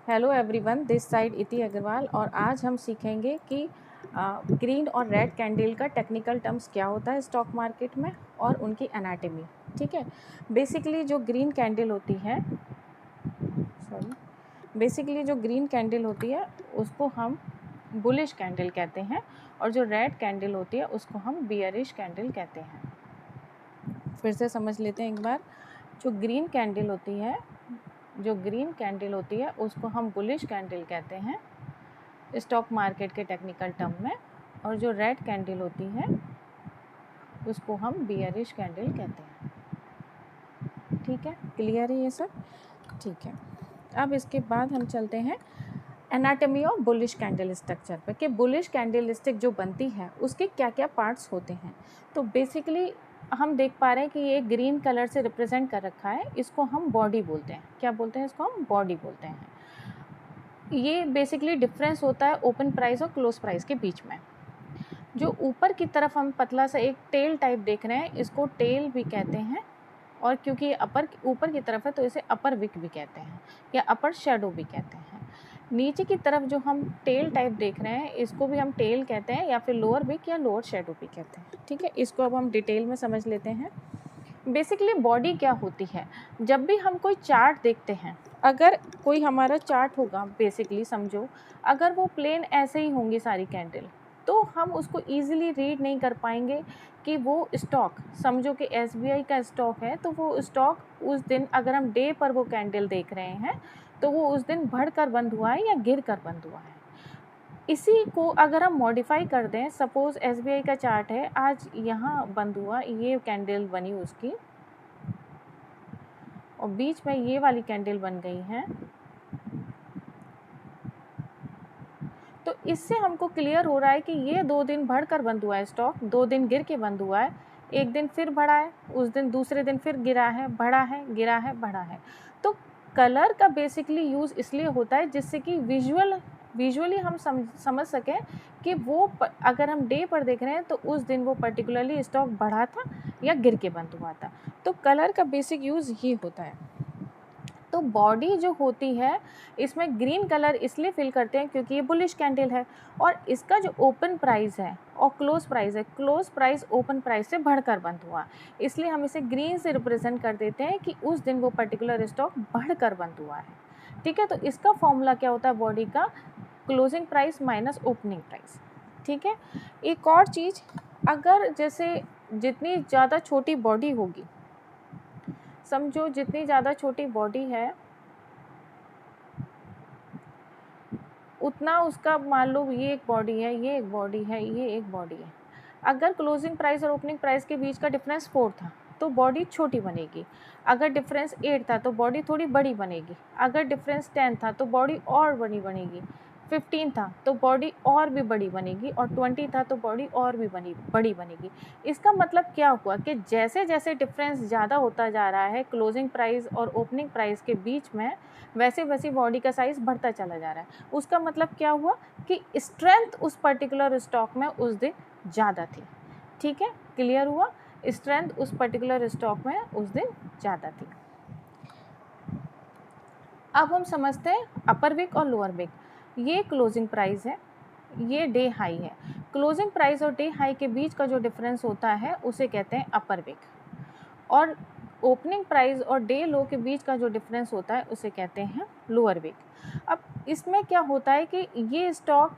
Hello everyone, this side इति अग्रवाल और आज हम सीखेंगे कि ग्रीन और रेड कैंडल का टेक्निकल टर्म्स क्या होता है स्टॉक मार्केट में और उनकी एनाटमी। ठीक है। बेसिकली जो ग्रीन कैंडल होती है उसको हम बुलिश कैंडल कहते हैं और जो रेड कैंडल होती है उसको हम बियरिश कैंडल कहते हैं। फिर से समझ लेते हैं एक बार। जो ग्रीन कैंडल होती है उसको हम बुलिश कैंडल कहते हैं स्टॉक मार्केट के टेक्निकल टर्म में, और जो रेड कैंडल होती है उसको हम बियरिश कैंडल कहते हैं। ठीक है, क्लियर है ये सब? ठीक है। अब इसके बाद हम चलते हैं anatomy of bullish candle structure पे कि बुलिश कैंडल स्टिक जो बनती है उसके क्या क्या पार्ट्स होते हैं। तो बेसिकली हम देख पा रहे हैं कि ये ग्रीन कलर से रिप्रेजेंट कर रखा है, इसको हम बॉडी बोलते हैं। क्या बोलते हैं? इसको हम बॉडी बोलते हैं। ये बेसिकली डिफरेंस होता है ओपन प्राइस और क्लोज प्राइस के बीच में। जो ऊपर की तरफ हम पतला सा एक टेल टाइप देख रहे हैं, इसको टेल भी कहते हैं, और क्योंकि ये ऊपर की तरफ है तो इसे अपर विक भी कहते हैं या अपर शेडो भी कहते हैं। नीचे की तरफ जो हम टेल टाइप देख रहे हैं इसको भी हम टेल कहते हैं या फिर लोअर विक या लोअर शेडो भी कहते हैं। ठीक है, इसको अब हम डिटेल में समझ लेते हैं। बेसिकली बॉडी क्या होती है? जब भी हम कोई चार्ट देखते हैं, अगर कोई हमारा चार्ट होगा, बेसिकली समझो अगर वो प्लेन ऐसे ही होंगी सारी कैंडल, तो हम उसको इजीली रीड नहीं कर पाएंगे कि वो स्टॉक, समझो कि एसबीआई का स्टॉक है तो वो स्टॉक उस दिन, अगर हम डे पर वो कैंडल देख रहे हैं तो वो उस दिन बढ़कर बंद हुआ है या गिर कर बंद हुआ है। इसी को अगर हम मॉडिफाई कर दें, सपोज एसबीआई का चार्ट है, आज यहाँ बंद हुआ, ये कैंडल बनी उसकी और बीच में ये वाली कैंडल बन गई है, तो इससे हमको क्लियर हो रहा है कि ये 2 दिन बढ़कर बंद हुआ है स्टॉक, 2 दिन गिर के बंद हुआ है, एक दिन फिर बढ़ा है, उस दिन दूसरे दिन फिर गिरा है, बढ़ा है, गिरा है, बढ़ा है। तो कलर का बेसिकली यूज़ इसलिए होता है जिससे कि विजुअली हम समझ सकें कि अगर हम डे पर देख रहे हैं तो उस दिन वो पर्टिकुलरली स्टॉक बढ़ा था या गिर के बंद हुआ था। तो कलर का बेसिक यूज़ ये होता है। तो बॉडी जो होती है इसमें ग्रीन कलर इसलिए फिल करते हैं क्योंकि ये बुलिश कैंडल है, और इसका जो ओपन प्राइस है और क्लोज प्राइस है, क्लोज प्राइस ओपन प्राइस से बढ़कर बंद हुआ, इसलिए हम इसे ग्रीन से रिप्रेजेंट कर देते हैं कि उस दिन वो पर्टिकुलर स्टॉक बढ़कर बंद हुआ है। ठीक है, तो इसका फॉर्मूला क्या होता है बॉडी का? Closing price minus opening price. ठीक है। एक और चीज़, अगर जैसे जितनी ज़्यादा छोटी बॉडी होगी, समझो जितनी ज़्यादा छोटी बॉडी है उतना उसका, मान लो ये एक बॉडी है, ये एक बॉडी है, ये एक बॉडी है, अगर क्लोजिंग प्राइस और ओपनिंग प्राइस के बीच का डिफरेंस 4 था तो बॉडी छोटी बनेगी, अगर डिफरेंस 8 था तो बॉडी थोड़ी बड़ी बनेगी, अगर डिफरेंस 10 था तो बॉडी और बड़ी बनेगी, 15 था तो बॉडी और भी बड़ी बनेगी, और 20 था तो बॉडी और भी बड़ी बनेगी। इसका मतलब क्या हुआ कि जैसे जैसे डिफरेंस ज़्यादा होता जा रहा है क्लोजिंग प्राइस और ओपनिंग प्राइस के बीच में, वैसे वैसे बॉडी का साइज़ बढ़ता चला जा रहा है। उसका मतलब क्या हुआ कि स्ट्रेंथ उस पर्टिकुलर स्टॉक में उस दिन ज़्यादा थी। ठीक है, क्लियर हुआ? स्ट्रेंथ उस पर्टिकुलर स्टॉक में उस दिन ज़्यादा थी। अब हम समझते हैं अपर विक और लोअर विक। ये क्लोजिंग प्राइस है, ये डे हाई है। क्लोजिंग प्राइस और डे हाई के बीच का जो डिफरेंस होता है उसे कहते हैं अपर विक, और ओपनिंग प्राइस और डे लो के बीच का जो डिफरेंस होता है उसे कहते हैं लोअर विक। अब इसमें क्या होता है कि ये स्टॉक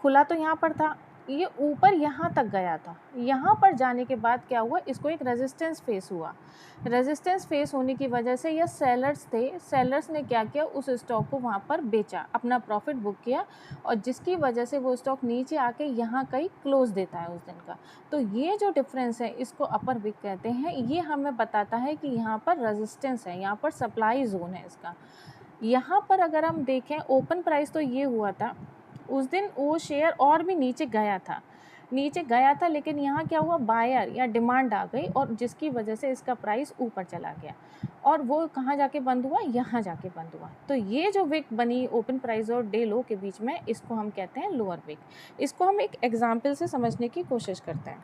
खुला तो यहाँ पर था, ये ऊपर यहाँ तक गया था, यहाँ पर जाने के बाद क्या हुआ, इसको एक रेजिस्टेंस फेस हुआ। रेजिस्टेंस फेस होने की वजह से ये सेलर्स थे, सेलर्स ने क्या किया, उस स्टॉक को वहाँ पर बेचा, अपना प्रॉफिट बुक किया, और जिसकी वजह से वो स्टॉक नीचे आके यहाँ कहीं क्लोज देता है उस दिन का। तो ये जो डिफरेंस है इसको अपर विक कहते हैं। ये हमें बताता है कि यहाँ पर रेजिस्टेंस है, यहाँ पर सप्लाई जोन है इसका। यहाँ पर अगर हम देखें ओपन प्राइस तो ये हुआ था, उस दिन वो शेयर और भी नीचे गया था, लेकिन यहाँ क्या हुआ, बायर या डिमांड आ गई, और जिसकी वजह से इसका प्राइस ऊपर चला गया, और वो कहाँ जाके बंद हुआ, यहाँ जाके बंद हुआ। तो ये जो विक बनी ओपन प्राइस और डे लो के बीच में, इसको हम कहते हैं लोअर विक। इसको हम एक एग्जाम्पल से समझने की कोशिश करते हैं।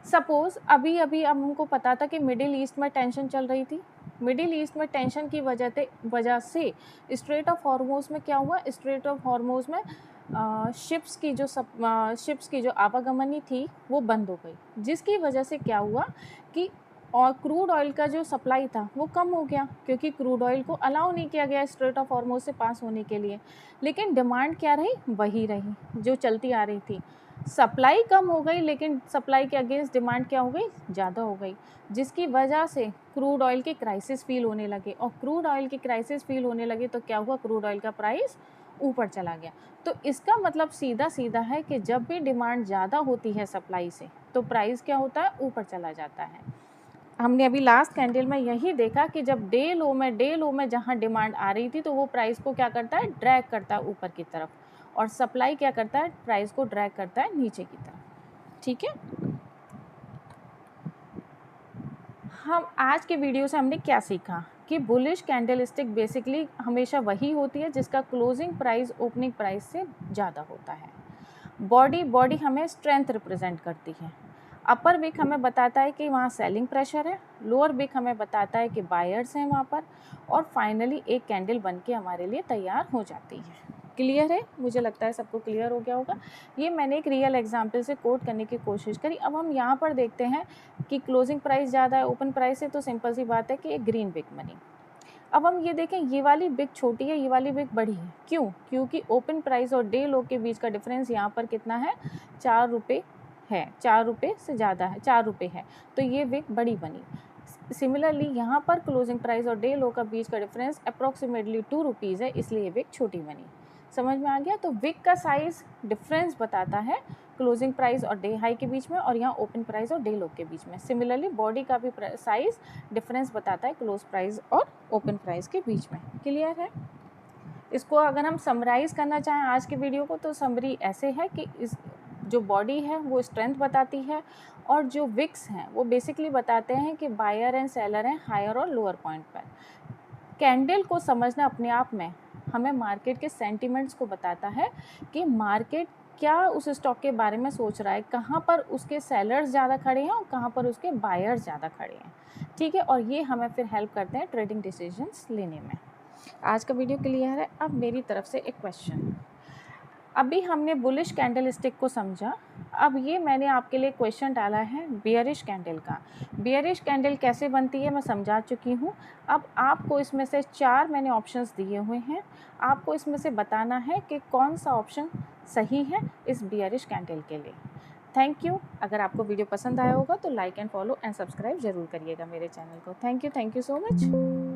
सपोज अभी अभी अब हमको पता था कि मिडिल ईस्ट में टेंशन चल रही थी, मिडिल ईस्ट में टेंशन की वजह से स्ट्रेट ऑफ हॉर्मोज में क्या हुआ, स्ट्रेट ऑफ हॉर्मोज में शिप्स की जो आवागमनी थी वो बंद हो गई, जिसकी वजह से क्या हुआ कि और क्रूड ऑयल का जो सप्लाई था वो कम हो गया, क्योंकि क्रूड ऑयल को अलाउ नहीं किया गया स्ट्रेट ऑफ हॉर्मोज से पास होने के लिए। लेकिन डिमांड क्या रही, वही रही जो चलती आ रही थी। सप्लाई कम हो गई, लेकिन सप्लाई के अगेंस्ट डिमांड क्या हो गई, ज़्यादा हो गई, जिसकी वजह से क्रूड ऑयल के क्राइसिस फील होने लगे। और क्रूड ऑयल की क्राइसिस फील होने लगे तो क्या हुआ, क्रूड ऑयल का प्राइस ऊपर चला गया। तो इसका मतलब सीधा सीधा है कि जब भी डिमांड ज़्यादा होती है सप्लाई से तो प्राइस क्या होता है, ऊपर चला जाता है। हमने अभी लास्ट कैंडल में यही देखा कि जब डे लो में जहाँ डिमांड आ रही थी तो वो प्राइस को क्या करता है, ड्रैग करता है ऊपर की तरफ, और सप्लाई क्या करता है, प्राइस को ड्रैग करता है नीचे की तरफ। ठीक है, हम आज के वीडियो से हमने क्या सीखा कि बुलिश कैंडल स्टिक बेसिकली हमेशा वही होती है जिसका क्लोजिंग प्राइस ओपनिंग प्राइस से ज़्यादा होता है। बॉडी हमें स्ट्रेंथ रिप्रेजेंट करती है। अपर विक हमें बताता है कि वहाँ सेलिंग प्रेशर है, लोअर विक हमें बताता है कि बायर्स हैं वहाँ पर, और फाइनली एक कैंडल बन के हमारे लिए तैयार हो जाती है। क्लियर है, मुझे लगता है सबको क्लियर हो गया होगा। ये मैंने एक रियल एग्जाम्पल से कोट करने की कोशिश करी। अब हम यहाँ पर देखते हैं कि क्लोजिंग प्राइस ज़्यादा है ओपन प्राइस से, तो सिंपल सी बात है कि एक ग्रीन विक बनी। अब हम ये देखें, ये वाली विक छोटी है, ये वाली विक बड़ी है। क्यों? क्योंकि ओपन प्राइस और डे लो के बीच का डिफरेंस यहाँ पर कितना है, 4 रुपये है, 4 रुपये से ज़्यादा है, 4 रुपये है, तो ये विक बड़ी बनी। सिमिलरली यहाँ पर क्लोजिंग प्राइस और डे लो का बीच का डिफरेंस अप्रॉक्सीमेटली 2 रुपीज़ है, इसलिए विक छोटी बनी। समझ में आ गया? तो विक का साइज़ डिफरेंस बताता है क्लोजिंग प्राइस और डे हाई के बीच में, और यहाँ ओपन प्राइस और डे लो के बीच में। सिमिलरली बॉडी का भी साइज़ डिफरेंस बताता है क्लोज प्राइस और ओपन प्राइस के बीच में। क्लियर है? इसको अगर हम समराइज़ करना चाहें आज के वीडियो को, तो समरी ऐसे है कि इस जो बॉडी है वो स्ट्रेंथ बताती है, और जो विक्स हैं वो बेसिकली बताते हैं कि बायर एंड सेलर हैं हायर और लोअर पॉइंट पर। कैंडल को समझना अपने आप में हमें मार्केट के सेंटिमेंट्स को बताता है कि मार्केट क्या उस स्टॉक के बारे में सोच रहा है, कहाँ पर उसके सेलर्स ज़्यादा खड़े हैं और कहाँ पर उसके बायर्स ज़्यादा खड़े हैं। ठीक है, और ये हमें फिर हेल्प करते हैं ट्रेडिंग डिसीजंस लेने में। आज का वीडियो क्लियर है? अब मेरी तरफ से एक क्वेश्चन। अभी हमने बुलिश कैंडल स्टिक को समझा, अब ये मैंने आपके लिए क्वेश्चन डाला है बियरिश कैंडल का। बियरिश कैंडल कैसे बनती है मैं समझा चुकी हूँ। अब आपको इसमें से 4 मैंने ऑप्शंस दिए हुए हैं, आपको इसमें से बताना है कि कौन सा ऑप्शन सही है इस बियरिश कैंडल के लिए। Thank you. अगर आपको वीडियो पसंद आया होगा तो like and follow and subscribe ज़रूर करिएगा मेरे चैनल को। Thank you so much.